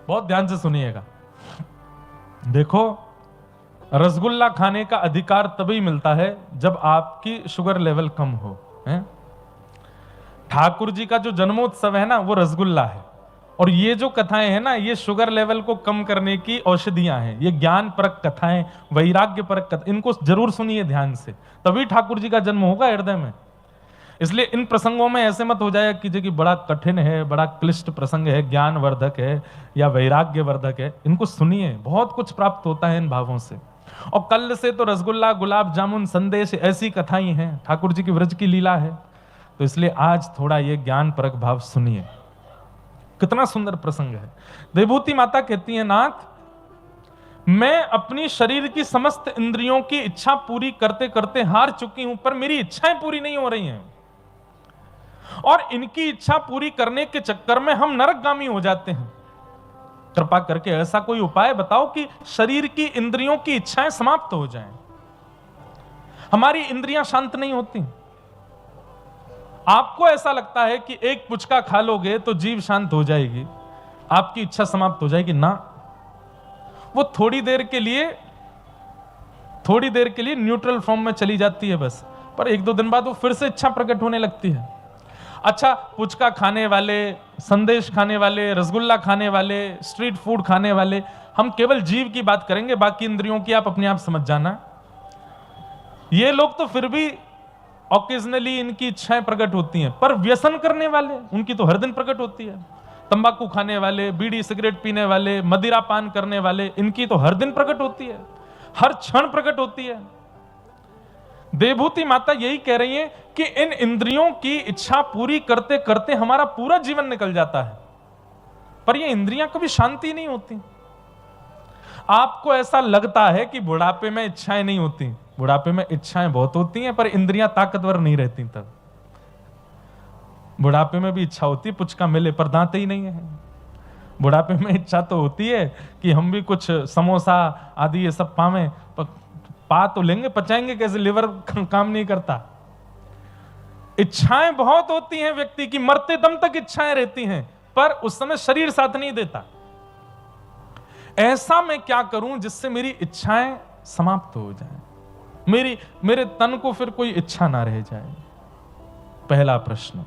बहुत ध्यान से सुनिएगा। देखो, रसगुल्ला खाने का अधिकार तभी मिलता है जब आपकी शुगर लेवल कम हो, है? ठाकुर जी का जो जन्मोत्सव है ना, वो रसगुल्ला है। और ये जो कथाएं हैं ना, ये शुगर लेवल को कम करने की औषधियां हैं। ये ज्ञान परक कथाएं, वैराग्य परक कथा, इनको जरूर सुनिए ध्यान से, तभी ठाकुर जी का जन्म होगा हृदय में। इसलिए इन प्रसंगों में ऐसे मत हो जाए कीजिए कि बड़ा कठिन है, बड़ा क्लिष्ट प्रसंग है, ज्ञान वर्धक है या वैराग्य वर्धक है। इनको सुनिए, बहुत कुछ प्राप्त होता है इन भावों से। और कल से तो रसगुल्ला, गुलाब जामुन, संदेश, ऐसी कथाएं हैं, ठाकुर जी की व्रज की लीला है। तो इसलिए आज थोड़ा ये ज्ञान परक भाव सुनिए। कितना सुंदर प्रसंग है। देवभूति माता कहती है, नाथ, मैं अपनी शरीर की समस्त इंद्रियों की इच्छा पूरी करते करते हार चुकी हूं, पर मेरी इच्छाएं पूरी नहीं हो रही हैं, और इनकी इच्छा पूरी करने के चक्कर में हम नरकगामी हो जाते हैं। कृपा करके ऐसा कोई उपाय बताओ कि शरीर की इंद्रियों की इच्छाएं समाप्त हो जाएं। हमारी इंद्रियां शांत नहीं होती। आपको ऐसा लगता है कि एक पुचका खा लोगे तो जीव शांत हो जाएगी, आपकी इच्छा समाप्त हो जाएगी। ना, वो थोड़ी देर के लिए न्यूट्रल फॉर्म में चली जाती है बस, पर एक दो दिन बाद वो फिर से इच्छा प्रकट होने लगती है। अच्छा, पुचका खाने वाले, संदेश खाने वाले, रसगुल्ला खाने वाले, स्ट्रीट फूड खाने वाले, हम केवल जीव की बात करेंगे, बाकी इंद्रियों की आप अपने आप समझ जाना। ये लोग तो फिर भी ऑकेजनली इनकी इच्छाएं प्रकट होती हैं, पर व्यसन करने वाले, उनकी तो हर दिन प्रकट होती है। तंबाकू खाने वाले, बीड़ी सिगरेट पीने वाले, मदिरा पान करने वाले, इनकी तो हर दिन प्रकट होती है, हर क्षण प्रकट होती है। देवभूति माता यही कह रही है कि इन इंद्रियों की इच्छा पूरी करते करते हमारा पूरा जीवन निकल जाता है, पर ये इंद्रियां कभी शांति नहीं होती। आपको ऐसा लगता है कि बुढ़ापे में इच्छाएं नहीं होती, बुढ़ापे में इच्छाएं बहुत होती हैं, पर इंद्रियां ताकतवर नहीं रहती। तब बुढ़ापे में भी इच्छा होती है पुचका मिले, पर दांत ही नहीं है। बुढ़ापे में इच्छा तो होती है कि हम भी कुछ समोसा आदि ये सब पावें, पर पा तो लेंगे, पचाएंगे कैसे, लिवर काम नहीं करता। इच्छाएं बहुत होती हैं व्यक्ति की, मरते दम तक इच्छाएं रहती हैं, पर उस समय शरीर साथ नहीं देता। ऐसा मैं क्या करूं जिससे मेरी इच्छाएं समाप्त हो जाएं, मेरे तन को फिर कोई इच्छा ना रह जाए। पहला प्रश्न।